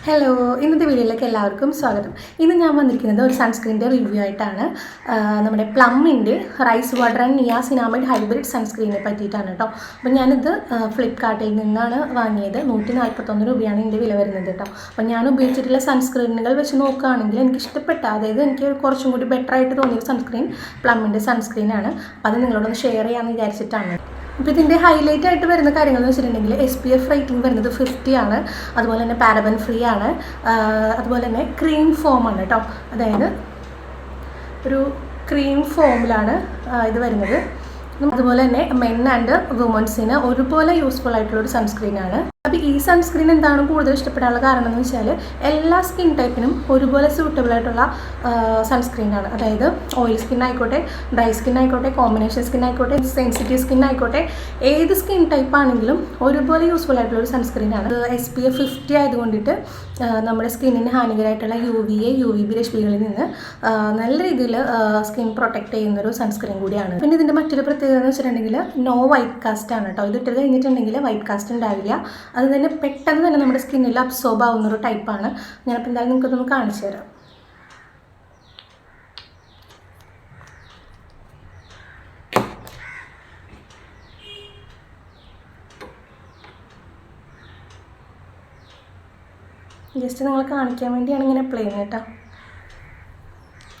Hello, ഇന്നത്തെ വീഡിയോയിലേക്ക് എല്ലാവർക്കും സ്വാഗതം. ഇന്ന് ഞാൻ വന്നിരിക്കുന്നത് ഒരു സൺസ്ക്രീനിൻ്റെ റിവ്യൂ ആയിട്ടാണ്. നമ്മുടെ പ്ലമ്മിൻ്റെ rice water and niacinamide hybrid സൺസ്ക്രീനെ പറ്റിയിട്ടാണ് കേട്ടോ. അപ്പോൾ ഞാനിത് ഫ്ലിപ്കാർട്ടിൽ നിന്നാണ് വാങ്ങിയത്. 141 രൂപയാണ് ഇതിൻ്റെ വില വരുന്നത് കേട്ടോ. അപ്പോൾ ഞാൻ ഉപയോഗിച്ചിട്ടുള്ള സൺസ്ക്രീനുകൾ വെച്ച് നോക്കുകയാണെങ്കിൽ എനിക്ക് ഇഷ്ടപ്പെട്ട, അതായത് എനിക്ക് കുറച്ചും കൂടി ബെറ്റർ ആയിട്ട് തോന്നിയ സൺസ്ക്രീൻ പ്ലമ്മിൻ്റെ സൺസ്ക്രീനാണ്. അപ്പോൾ അത് നിങ്ങളോടൊന്ന് ഷെയർ ചെയ്യാമെന്ന് വിചാരിച്ചിട്ടാണ്. അപ്പോൾ ഇതിൻ്റെ ഹൈലൈറ്റ് ആയിട്ട് വരുന്ന കാര്യങ്ങൾ എന്ന് വെച്ചിട്ടുണ്ടെങ്കിൽ SPF റേറ്റിംഗ് വരുന്നത് 50 ആണ്. അതുപോലെ തന്നെ പാരബൻ ഫ്രീ ആണ്. അതുപോലെ തന്നെ ക്രീം ഫോമാണ് കേട്ടോ. അതായത് ഒരു ക്രീം ഫോമിലാണ് ഇത് വരുന്നത്. അതുപോലെ തന്നെ മെൻ ആൻഡ് വുമൻസിന് ഒരുപോലെ യൂസ്ഫുൾ ആയിട്ടുള്ളൊരു സൺസ്ക്രീനാണ്. അപ്പോൾ ഈ സൺസ്ക്രീൻ എന്താണ് കൂടുതൽ ഇഷ്ടപ്പെടാനുള്ള കാരണം എന്ന് വെച്ചാൽ എല്ലാ സ്കിൻ ടൈപ്പിനും ഒരുപോലെ സ്യൂട്ടബിൾ ആയിട്ടുള്ള സൺസ്ക്രീനാണ്. അതായത് ഓയിൽ സ്കിൻ ആയിക്കോട്ടെ, ഡ്രൈ സ്കിൻ ആയിക്കോട്ടെ, കോമ്പിനേഷൻ സ്കിൻ ആയിക്കോട്ടെ, സെൻസിറ്റീവ് സ്കിൻ ആയിക്കോട്ടെ, ഏത് സ്കിൻ ടൈപ്പ് ആണെങ്കിലും ഒരുപോലെ യൂസ്ഫുൾ ആയിട്ടുള്ളൊരു സൺസ്ക്രീനാണ്. SPF 50 ആയതുകൊണ്ടിട്ട് നമ്മുടെ സ്കിന്നിന് ഹാനികരമായിട്ടുള്ള UVB രശ്മികളിൽ നിന്ന് നല്ല രീതിയിൽ സ്കിൻ പ്രൊട്ടക്ട് ചെയ്യുന്നൊരു സൺസ്ക്രീൻ കൂടിയാണ്. പിന്നെ ഇതിൻ്റെ മറ്റൊരു പ്രത്യേകത എന്ന് വെച്ചിട്ടുണ്ടെങ്കിൽ നോ വൈറ്റ് കാസ്റ്റ് ആണ് കേട്ടോ. ഇത് ഇട്ട് കഴിഞ്ഞിട്ടുണ്ടെങ്കിൽ വൈറ്റ് കാസ്റ്റ് ഉണ്ടാവില്ല. അത് തന്നെ പെട്ടെന്ന് തന്നെ നമ്മുടെ സ്കിന്നിൽ അബ്സോർബ് ആവുന്നൊരു ടൈപ്പാണ്. ഞാനിപ്പോൾ എന്തായാലും നിങ്ങൾക്കൊന്ന് കാണിച്ചു തരാം. ജസ്റ്റ് നിങ്ങൾ കാണിക്കാൻ വേണ്ടിയാണ് ഇങ്ങനെ അപ്ലൈ ചെയ്യുന്നത് കേട്ടോ.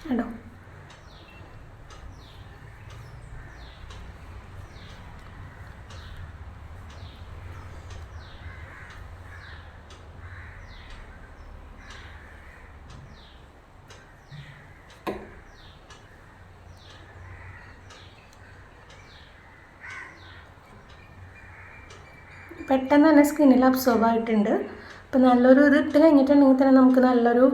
കേട്ടോ, പെട്ടെന്ന് തന്നെ സ്കിന്നിൽ അബ്സോർബ് ആയിട്ടുണ്ട്. അപ്പോൾ നല്ലൊരു ഇത് ഇട്ട് കഴിഞ്ഞിട്ടുണ്ടെങ്കിൽ തന്നെ നമുക്ക് നല്ലൊരു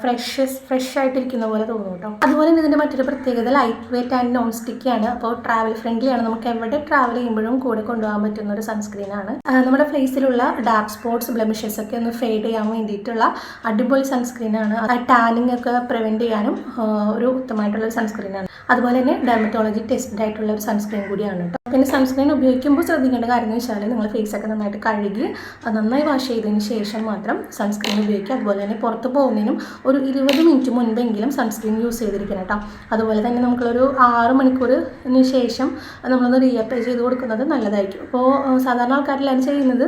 ഫ്രഷ് ആയിട്ടിരിക്കുന്ന പോലെ തോന്നും കേട്ടോ. അതുപോലെ തന്നെ ഇതിൻ്റെ മറ്റൊരു പ്രത്യേകത ലൈറ്റ് വെയ്റ്റ് ആൻഡ് നോൺ സ്റ്റിക്കിയാണ്. അപ്പോൾ ട്രാവൽ ഫ്രണ്ട്ലി ആണ്. നമുക്ക് എവിടെ ട്രാവൽ ചെയ്യുമ്പോഴും കൂടെ കൊണ്ടുപോകാൻ പറ്റുന്ന ഒരു സൺസ്ക്രീനാണ്. നമ്മുടെ ഫേസിലുള്ള ഡാർക്ക് സ്പോട്ട്സ്, ബ്ലെമിഷസ് ഒക്കെ ഒന്ന് ഫെയ്ഡ് ചെയ്യാൻ വേണ്ടിയിട്ടുള്ള അടിപൊളി സൺസ്ക്രീനാണ്. ടാനിങ് ഒക്കെ പ്രിവെൻറ്റ് ചെയ്യാനും ഒരു ഉത്തമമായിട്ടുള്ളൊരു സൺസ്ക്രീനാണ്. അതുപോലെ തന്നെ ഡെർമറ്റോളജി ടെസ്റ്റഡ് ആയിട്ടുള്ള ഒരു സൺസ്ക്രീൻ കൂടിയാണ് കേട്ടോ. പിന്നെ സൺസ്ക്രീൻ ഉപയോഗിക്കുമ്പോൾ ശ്രദ്ധിക്കേണ്ട കാര്യം എന്ന് വെച്ചാൽ നിങ്ങൾ ഫേസൊക്കെ നന്നായിട്ട് കഴുകി നന്നായി വാഷ് ചെയ്തതിന് ശേഷം മാത്രം സൺസ്ക്രീൻ ഉപയോഗിക്കുക. അതുപോലെ തന്നെ പുറത്ത് പോകുന്നതിനും ഒരു 20 മിനിറ്റ് മുൻപെങ്കിലും സൺസ്ക്രീൻ യൂസ് ചെയ്തിരിക്കണം കേട്ടോ. അതുപോലെ തന്നെ നമുക്കൊരു 6 മണിക്കൂറിന് ശേഷം നമ്മളൊന്ന് റീഅപ്ലൈ ചെയ്ത് കൊടുക്കുന്നത് നല്ലതായിരിക്കും. അപ്പോൾ സാധാരണ ആൾക്കാരെല്ലാം ചെയ്യുന്നത്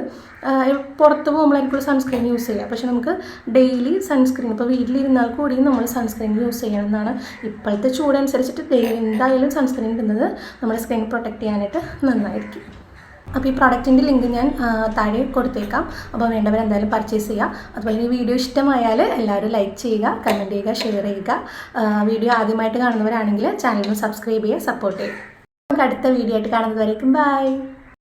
പുറത്ത് പോകുമ്പോഴായിരിക്കും സൺസ്ക്രീൻ യൂസ് ചെയ്യുക. പക്ഷെ നമുക്ക് ഡെയിലി സൺസ്ക്രീൻ, ഇപ്പോൾ വീട്ടിലിരുന്നാൽ കൂടിയും നമ്മൾ സൺസ്ക്രീൻ യൂസ് ചെയ്യണമെന്നാണ്. ഇപ്പോഴത്തെ ചൂടനുസരിച്ചിട്ട് ഡെയിലി എന്തായാലും സൺസ്ക്രീൻ ഇടുന്നത് നമ്മുടെ സ്കിൻ പ്രൊട്ടക്റ്റ് ചെയ്യാനായിട്ട് നന്നായിരിക്കും. അപ്പോൾ ഈ പ്രോഡക്റ്റിൻ്റെ ലിങ്ക് ഞാൻ താഴെ കൊടുത്തേക്കാം. അപ്പോൾ വേണ്ടവർ എന്തായാലും പർച്ചേസ് ചെയ്യുക. അതുപോലെ ഈ വീഡിയോ ഇഷ്ടമായാൽ എല്ലാവരും ലൈക്ക് ചെയ്യുക, കമൻറ്റ് ചെയ്യുക, ഷെയർ ചെയ്യുക. വീഡിയോ ആദ്യമായിട്ട് കാണുന്നവരാണെങ്കിൽ ചാനൽ സബ്സ്ക്രൈബ് ചെയ്യുക, സപ്പോർട്ട് ചെയ്യുക. നമുക്ക് അടുത്ത വീഡിയോ ആയിട്ട് കാണുന്നതുവരേക്കും ബൈ.